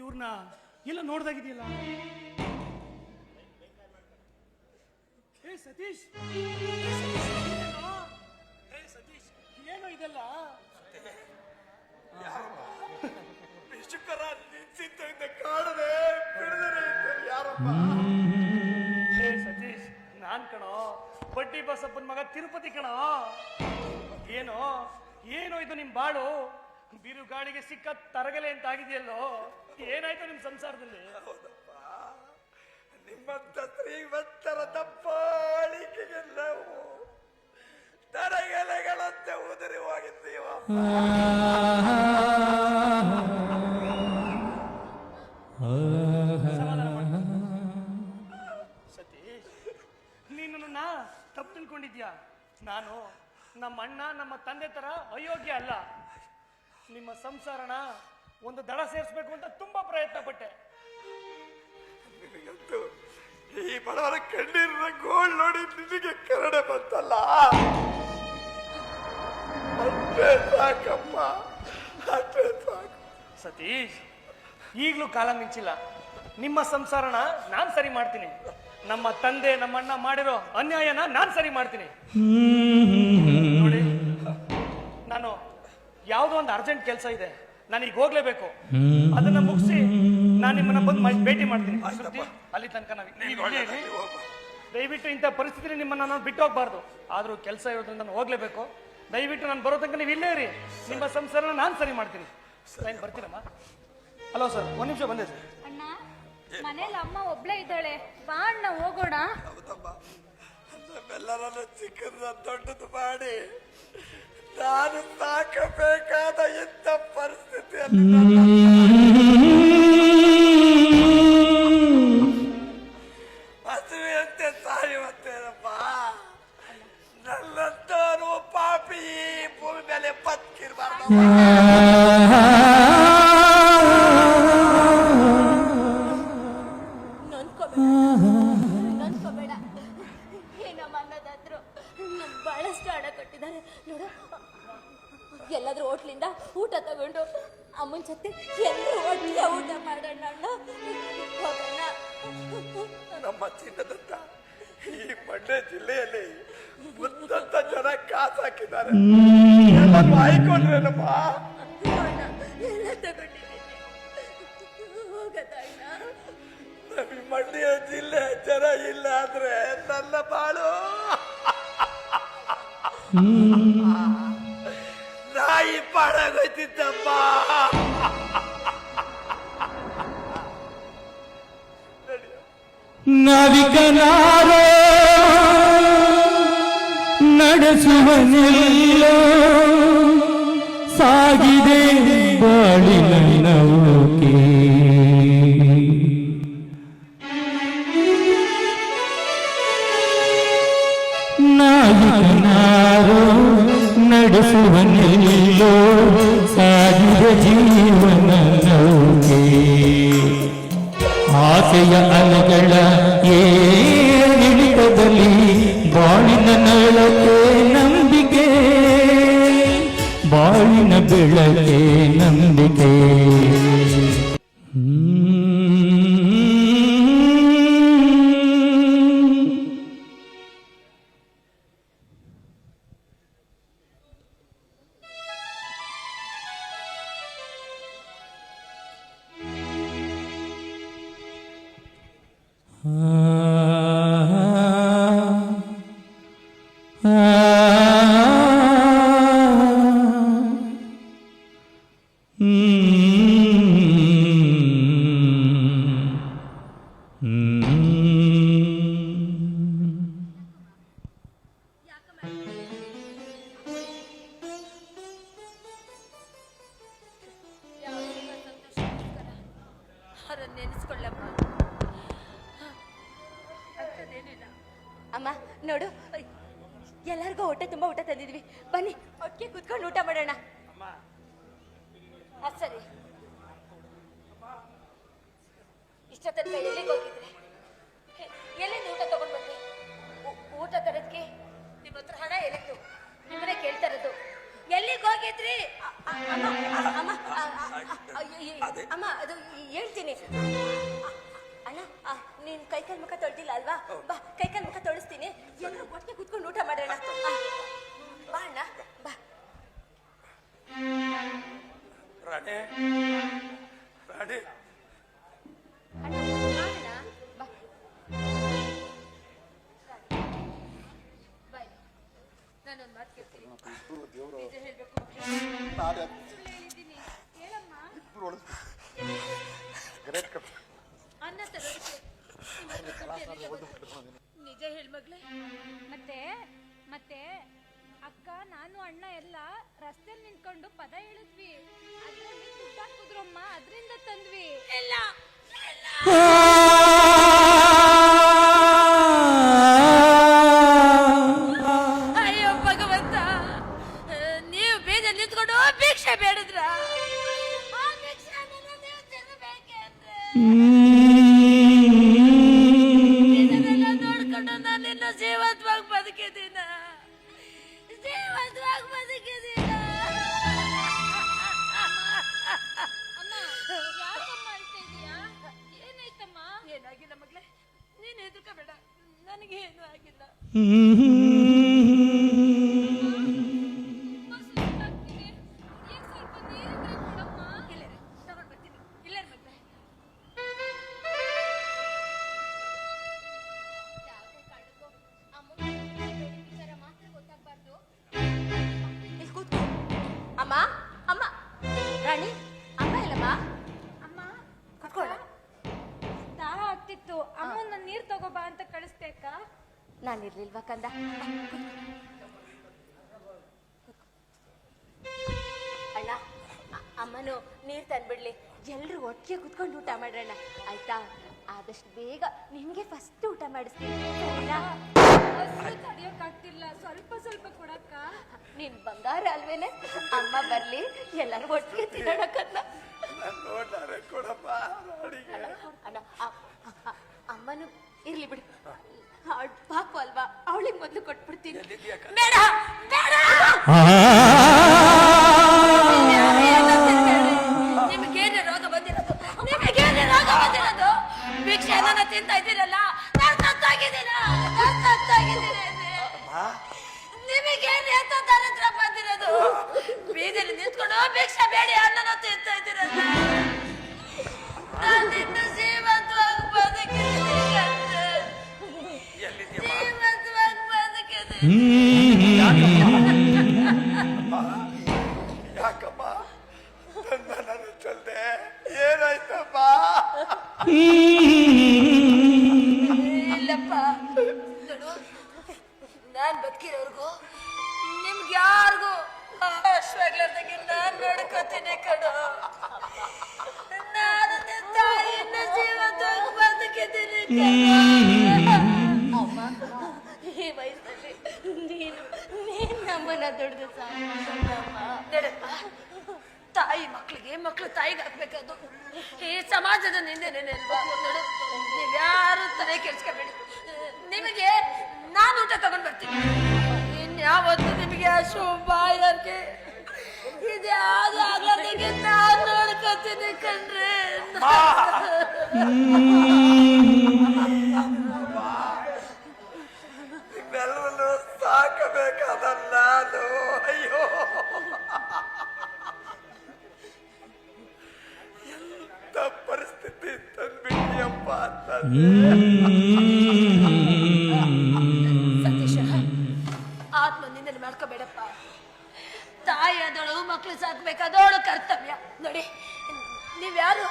ಇವ್ರನ್ನ ಎಲ್ಲ ನೋಡ್ದಾಗಿದೆಯಲ್ಲ. ಏ ಸತೀಶ್, ಸತೀಶ್ ಏನೋ ಇದೆಲ್ಲ? ಕಾಣದೆ ಯಾರಪ್ಪ? ಏ ಸತೀಶ್, ನಾನ್ ಕಣೋ, ಬಡ್ಡಿ ಬಸಪ್ಪನ ಮಗ ತಿರುಪತಿ ಕಣೋ. ಏನೋ ಏನೋ ಇದು ನಿಮ್ ಬಾಳು ಬಿರುಗಾಳಿಗೆ ಸಿಕ್ಕ ತರಗಲೆ ಅಂತ ಆಗಿದೆಯಲ್ಲೋ. ಏನಾಯ್ತು ನಿಮ್ ಸಂಸಾರದಲ್ಲಿ? ನಿಮ್ಮಂತ ಶ್ರೀಮಂತರ ದಪ್ಪಾಳಿಕೆಗೆಲ್ಲವೂ ತರಗೆಲೆಗಳಂತೆ ಉದುರಿ ಹೋಗಿದ್ದೀವ. ಸತೀಶ್, ನೀನು ನನ್ನ ತಪ್ಪು ತಿಳ್ಕೊಂಡಿದ್ಯಾ. ನಾನು ನಮ್ಮ ಅಣ್ಣ ನಮ್ಮ ತಂದೆ ತರ ಅಯೋಗ್ಯ ಅಲ್ಲ. ನಿಮ್ಮ ಸಂಸಾರನ ಒಂದು ದಡ ಸೇರಿಸ್ಬೇಕು ಅಂತ ತುಂಬಾ ಪ್ರಯತ್ನ ಪಟ್ಟೆ. ನಿನಗಂತೂ ಈ ಬಡವರ ಕಣ್ಣೀರಿನ ಗೋಳ್ ನೋಡಿ ನಿನಗೆ ಕರಡೆ ಬಂತಲ್ಲ, ಅಷ್ಟೇ ಸಾಕಪ್ಪ, ಅಷ್ಟೇ ಸಾಕು. ಸತೀಶ್, ಈಗಲೂ ಕಾಲ ಮಿಂಚಿಲ್ಲ. ನಿಮ್ಮ ಸಂಸಾರನ ನಾನ್ ಸರಿ ಮಾಡ್ತೀನಿ. ನಮ್ಮ ತಂದೆ ನಮ್ಮ ಅಣ್ಣ ಮಾಡಿರೋ ಅನ್ಯಾಯನ ನಾನ್ ಸರಿ ಮಾಡ್ತೀನಿ. ನೋಡಿ, ನಾನು ಯಾವುದೋ ಒಂದು ಅರ್ಜೆಂಟ್ ಕೆಲಸ ಇದೆ, ನಾನೀಗ ಹೋಗ್ಲೇಬೇಕು. ಅದನ್ನ ಮುಗಿಸಿ ನಾನು ನಿಮ್ಮನ್ನ ಬಂದು ಭೇಟಿ ಮಾಡ್ತೀನಿ. ಅಲ್ಲಿ ತನಕ ದಯವಿಟ್ಟು ಇಂಥ ಪರಿಸ್ಥಿತಿ ನಿಮ್ಮನ್ನ ನಾನು ಬಿಟ್ಟು ಹೋಗ್ಬಾರ್ದು. ಆದ್ರೂ ಕೆಲಸ ಇರೋದ್ರಿಂದ ನಾನು ಹೋಗ್ಲೇಬೇಕು. ದಯವಿಟ್ಟು ನಾನು ಬರೋ ತನಕ ನೀವು ಇಲ್ಲೇ ಇರಿ. ನಿಮ್ಮ ಸಂಸಾರನ ನಾನು ಸರಿ ಮಾಡ್ತೀನಿ. ಬರ್ತೀನಮ್ಮ. ಹಲೋ ಸರ್, ಒಂದ್ ನಿಮಿಷ ಬಂದೆ ಸರ್. ಅಣ್ಣ, ಮನೇಲಿ ಅಮ್ಮ ಒಬ್ಳೆ ಇದ್ದಾಳೆ, ಬಾ ಅಣ್ಣ ಹೋಗೋಣ. ನಮ್ಮೆಲ್ಲರನ್ನು ಚಿಕ್ಕದ ದೊಡ್ಡದು ಮಾಡಿ ನಾನು ಸಾಕಬೇಕಾದ ಇಂಥ ಪರಿಸ್ಥಿತಿಯಲ್ಲಿ ಹಸುವೆಯಂತೆ ಸಾಯುವಂತೇನಪ್ಪ. ನನ್ನಂತವನು ಪಾಪಿ ಭೂಮಿ ಮೇಲೆ ಬದುಕಿರ್ಬಾರ್ದು. ನನ್ಕೋಬೇಡ. ಏನಮ್ಮ ಅನ್ನೋದಾದ್ರು ಬಹಳಷ್ಟು ಹಣ ಕೊಟ್ಟಿದ್ದಾರೆ ನೋಡು. ಎಲ್ಲಾದ್ರೂ ಹೋಟ್ಲಿಂದ ಊಟ ತಗೊಂಡು ಅಮ್ಮನ ಜೊತೆ ಎಲ್ಲರೂ ಒಟ್ಟಿಗೆ ಊಟ ಮಾಡೋಣ ಅಣ್ಣ. ಹೋಗೋಣ. ನಮ್ಮ ಚಿನ್ನದಂತ ಈ ಮಂಡ್ಯ ಜಿಲ್ಲೆಯಲ್ಲಿ ಮುದ್ದಂತ ಜನ ಕಾಸು ಹಾಕಿದ್ದಾರೆ. ಆಯ್ಕೊಂಡ್ರೇನಪ್ಪ, ಎಲ್ಲ ತಗೊಂಡಿದ್ದೀನಿ. ಹೋಗದಣ್ಣ. ನಮ್ಮ ಮಂಡ್ಯ ಜಿಲ್ಲೆ ಜನ ಇಲ್ಲ ಆದ್ರೆ ನನ್ನ ಬಾಳು ನಾಯಿ ಪಾಡಾಗೋಯ್ತಿದ್ದಪ್ಪ. ನಾವಿಕನಾರೋ ನಡೆಸುವನೆಲ್ಲ ಸಾಗಿದೆ ಬಾಳಿನ ನೌಕೆ. ನಾವಿಕನಾರೋ ನಡೆಸುವನೆಲ್ಲೋ ಸಾಗಿದ ಜೀವನ ನೌಕೆ. ಆಸೆಯ ಅಲೆಗಳ ಏರಿಳಿತದಲ್ಲಿ ಬಾಳಿನ ನಳಕೆ ನಂಬಿಕೆ, ಬಾಳಿನ ಬೆಳಕೆ ನಂಬಿಕೆ. ನೆನೆಸ್ಕೊಳ್ಳಮ್ಮ. ಅಮ್ಮ ನೋಡು, ಎಲ್ಲರಿಗೂ ಹೊಟ್ಟೆ ತುಂಬಾ ಊಟ ತಂದಿದ್ವಿ, ಬನ್ನಿ ಒಟ್ಟಿಗೆ ಕುತ್ಕೊಂಡು ಊಟ ಮಾಡೋಣ. ಸರಿ, ಇಷ್ಟೊತ್ತನಕ ಎಲ್ಲಿಗೆ ಹೋಗಿದ್ರಿ? ಎಲ್ಲಿಂದ ಊಟ ತಗೊಂಡ್ ಬಂದ್ರಿ? ಊಟ ತರದ್ಕೆ ನಿಮ್ಮ ಹತ್ರ ಹಣ ಎಲ್ಲಿತ್ತು? ನಿಮ್ಮನೆ ಕೇಳ್ತಾ ಇರೋದು. ಎಲ್ಲಿಗೆ ಹೋಗಿದ್ರಿ? ಅಮ್ಮ ಅಮ್ಮ ಅದು ಹೇಳ್ತೀನಿ ಅಣ್ಣ ನೀನ್ ಕೈಕಾಲ್ ಮುಖ ತೊಳ್ದಿಲ್ಲ ಅಲ್ವಾ ಬಾ ಕೈಕಾಲ್ ಮುಖ ತೊಳಿಸ್ತೀನಿ ಎಲ್ಲರೂ ಒಟ್ಟಿಗೆ ಕುತ್ಕೊಂಡು ಊಟ ಮಾಡೋಣ ಬಾ ಅಣ್ಣ ಬಾ ರಾಣಿ ರಾಣಿ ಅಣ್ಣ ಬಾ ಬಾಯ್ ನಾನೊಂದು ಮಾತು ಕೇಳ್ತೀನಿ ನಿಜ ಹೇಳ್ಬೇಕು ಹೇಳಿದ್ದೀನಿ ಹೇಳಮ್ಮ ಅನ್ನ ತರೋದಕ್ಕೆ ನಿಜ ಹೇಳ್ಮಗ್ಲೆ ಮತ್ತೆ ಮತ್ತೆ ಅಕ್ಕ ನಾನು ಅಣ್ಣ ಎಲ್ಲ ರಸ್ತೆಯಲ್ಲಿ ನಿಂತ್ಕೊಂಡು ಪದ ಹೇಳಿದ್ವಿ ಅದ್ರಲ್ಲಿ ದುಡ್ಡು ಹಾಕುದ್ರಮ್ಮ ಅದರಿಂದ ತಂದ್ವಿ ಇಲ್ಲ ಅಯ್ಯೋ ಭಗವಂತ ನೀವು ಬೀಜ ನಿಂತ್ಕೊಂಡು ಭಿಕ್ಷೆ ಬೇಡಿದ್ರ ಆ ಭಿಕ್ಷೆನ ನೀವು ತಿನ್ನಬೇಕೆ ಅಂದ್ರೆ ಇದನ್ನೆಲ್ಲ ನೋಡ್ಕೊಂಡು ನಾನು ಇನ್ನ ಜೀವಂತವಾಗಿ ಬದುಕಿದ್ದೀನ ಜೀವಂತವಾಗಿ ಬದುಕಿದ್ದೀನ ಅಮ್ಮ ಯಾಕಮ್ಮ ಅಳ್ತಾ ಇದೀಯಾ ಏನಾಯ್ತಮ್ಮ ಏನಾಗಿಲ್ಲ ಮಗ್ಲೆ ನೀನ್ ಹೆದರ್ಕೋಬೇಡ ನನಗೆ ಏನೂ ಆಗಿಲ್ಲ ತುಂಬಾ ಸುಸ್ತಾಗ್ತಿದೆ ಈಗ ಸ್ವಲ್ಪ ನೀರಿದ್ರೆ ಕೊಡಮ್ಮ ಇಲ್ಲೇ ತಗೊಂಡ್ ಬರ್ತೀನಿ ಇಲ್ಲೇ ಮಗ್ಲೆ ಯಾಕೋ ಕಾಣಕೋ ಅಮ್ಮ ವಿಚಾರ ಮಾತ್ರ ಗೊತ್ತಾಗ್ಬಾರ್ದು ಇಲ್ಲಿ ಕೂತ್ಕೋ ಅಮ್ಮ ಅಮ್ಮ ರಾಣಿ ಅಮ್ಮ ಇಲ್ಲಮ್ಮ ಅಮ್ಮ ಕೂತ್ಕೊಳ್ಳ ದಾಹ ಆಗ್ತಿತ್ತು ಅಮ್ಮನ್ನ ನೀರ್ ತಗೋಬಾ ಅಂತ ಕಳಿಸ್ದೆ ಅಕ್ಕ ನಾನಿರ್ಲಿಲ್ವಾ ಕಂದ ಅಣ್ಣ ಅಮ್ಮನು ನೀರ್ ತಂದ್ಬಿಡ್ಲಿ ಎಲ್ರು ಒಟ್ಟಿಗೆ ಕುತ್ಕೊಂಡು ಊಟ ಮಾಡೋಣ ಆಯ್ತಾ ಆದಷ್ಟು ಬೇಗ ನಿನ್ಗೆ ಫಸ್ಟ್ ಊಟ ಮಾಡಿಸ್ತೀನಿ ಸರಿನಾ? ಹಸ್ವು ತಡಿಯೋಕ್ಕಾಗ್ತಿಲ್ಲ ಸ್ವಲ್ಪ ಸ್ವಲ್ಪ ಕೊಡಕ್ಕ ನಿನ್ ಬಂಗಾರ ಅಲ್ವೇನೆ ಅಮ್ಮ ಬರ್ಲಿ ಎಲ್ಲರೂ ಒಟ್ಟಿಗೆ ತಿನ್ನೋಣ ಕಂದ ನೋಡ್ಲಾರೆ ಕೊಡಪ್ಪ ರಾಣಿಗೆ ಅಣ್ಣ ಅಮ್ಮನು ಇರ್ಲಿ ಬಿಡಿ ಪಾಪು ಅಲ್ವಾ ಅವಳಿಗೆ ಮೊದಲು ಕೊಟ್ಬಿಡ್ತೀನಿ ಎಲ್ಲಿದ್ಯಾ ಕಣೆ? ಬೇಡ ಬೇಡ ನಿಮಗೇನೆ ರೋಗ ಬಂದಿರೋದು ನಿಮಗೇನೆ ರೋಗ ಬಂದಿರೋದು ಭಿಕ್ಷೆ ನನ್ನ ತಿಂತಾ ಇದ್ದೀರಲ್ಲ ನಾನು ಸತ್ತಾಗಿದ್ದೀನ ನಿಮಗೇನೆ ಅಂತ ದರಿದ್ರ ಬಂದಿರೋದು ಬೀದಿಲಿ ನಿಂತ್ಕೊಂಡು ಭಿಕ್ಷೆ ಬೇಡಿ ಅನ್ನನ ತಿಂತಾ ಇದ್ದೀರಲ್ಲ ನಾನು ಇನ್ನು ಜೀವಂತವಾಗಿ ಬದುಕಿದ್ದೀನಿ ಎಲ್ಲಿದ್ಯಮ್ಮ ಜೀವಂತವಾಗಿ ಬದುಕಿದ್ದೀನಿ ಯಾಕಮ್ಮ ತಂದ ನಾನು ಚಲ್ದೆ ಏನಾಯ್ತಮ್ಮ ಇಲ್ಲಪ್ಪ ನೋಡು ನಾನ್ ಬದುಕಿರೋರ್ಗು ನಿಮ್ಗೆ ಯಾರಿಗೂ ಅಶ್ವಾಗ್ಲಾರ್ದಂಗೆ ನಾನ್ ನೋಡ್ಕೋತೀನಿ ಕಣೋ ನಾನು ನಿನ್ ತಾಯಿನ ಜೀವಂತವಾಗಿ ಬದುಕಿದ್ದೀನಿ ಅಮ್ಮ ಈ ವಯಸ್ಸಲ್ಲಿ ನೀನ್ ನಮ್ಮನ್ನ ದುಡ್ದು ಸಾಕಮ್ಮ ನಡಪ್ಪ ತಾಯಿ ಮಕ್ಳಿಗೆ ಮಕ್ಳು ತಾಯಿಗೆ ಹಾಕ್ಬೇಕದು ಈ ಸಮಾಜದ ನಿಂದೆನೇನೆ ಅಲ್ವಾ ನೋಡು ನೀವ್ಯಾರು ತಲೆ ಕೆಡ್ಸ್ಕೊಬೇಡಿ ನಿಮಗೆ ನಾನು ಊಟ ತಗೊಂಡ್ ಬರ್ತೀನಿ ಇನ್ಯಾವತ್ತು ನಿಮಗೆ ಶುಭ ಯಾರಿಗೆ ಇದ್ಯಾವುದು ಆಗ್ಲಾರ್ದಂಗೆ ನಾನು ನೋಡ್ಕೊತೀನಿ ಕಣ್ರೆ ನಿಮ್ಮೆಲ್ಲರನ್ನು ಸಾಕಬೇಕಾದ ನಾನು ಅಯ್ಯೋ ಎಂತ ಪರಿಸ್ಥಿತಿ ತಂದ್ಬಿಟ್ಟಿಯಪ್ಪ ಸತೀಶ ಆತ್ಮ ನಿಂದನೆ ಮಾಡ್ಕೋಬೇಡಪ್ಪ ತಾಯಿ ಆದಳು ಮಕ್ಳು ಸಾಕ್ಬೇಕಾದವಳು ಕರ್ತವ್ಯ ನೋಡಿ ನೀವ್ಯಾರು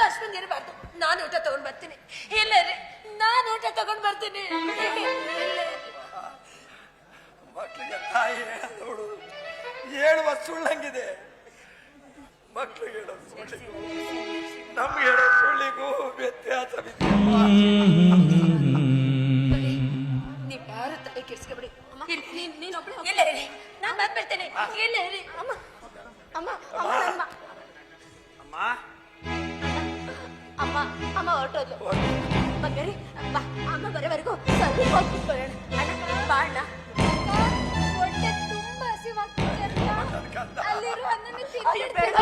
ಅಷ್ಟೊಂದಿರಬಾರ್ದು ನಾನು ಊಟ ತಗೊಂಡ್ ಬರ್ತೀನಿ ಇಲ್ಲೇ ರೀ ನಾನು ಊಟ ತಗೊಂಡ್ ಬರ್ತೀನಿ ಮಕ್ಕಳಿಗೆ ತಾಯಿ ನೋಡು ಹೇಳುವ ಸುಳ್ಳಂಗಿದೆ ಮಕ್ಕಳಿಗೆ ಹೇಳೋ ಸುಳ್ಳಿಗೂ ನಮ್ಗೆ ಹೇಳೋ ಸುಳ್ಳಿಗೂ ವ್ಯತ್ಯಾಸವಿದೆ ನೀವ್ಯಾರು ತಲೆ ಕೆಡ್ಸ್ಕೊಬೇಡಿ ನೀನೊಬ್ಳು ಇಲ್ಲೇ ಇರಿ ನಾನು ಬಂದ್ಬಿಡ್ತೇನೆ ಇಲ್ಲೇ ಇರಿ ಅಮ್ಮ ಅಮ್ಮ ಅಮ್ಮ ಅಮ್ಮ ಅಮ್ಮ ಅಮ್ಮ ಅಮ್ಮ ಹೊರಟೋದ್ಲು ಬಂಗಾರಿ ಬಾ ಅಮ್ಮ ಬರೋವರೆಗೂ ಸ್ವಲ್ಪ ಹೊತ್ತು ಕುತ್ಕೊಳ್ಳೋಣ ಅಣ್ಣ ಬಾ ಅಣ್ಣ ಹೊಟ್ಟೆ ತುಂಬಾ ಹಸಿವಾಗ್ತಿದೆ ಅಕ್ಕ. ನನ್ ಕಂದ. ಅಲ್ಲಿರೋ ಅನ್ನನ ಅಯ್ಯೋ, ಬೇಡ.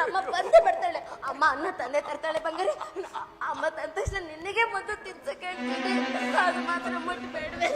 ಅಮ್ಮ ಬಂದೇ ಬರ್ತಾಳೆ. ಅಮ್ಮ ಅನ್ನ ತಂದೆ ತರ್ತಾಳೆ ಬಂಗಾರಿ. ಅಮ್ಮ ತಂದ ತಕ್ಷಣ ನಿನಗೆ ಮೊದಲು ತಿನ್ಸಕ್ಕೆ ಹೇಳ್ತೀನಿ. ಅದು ಮಾತ್ರ ಮುಟ್ಬೇಡ್ವೆ.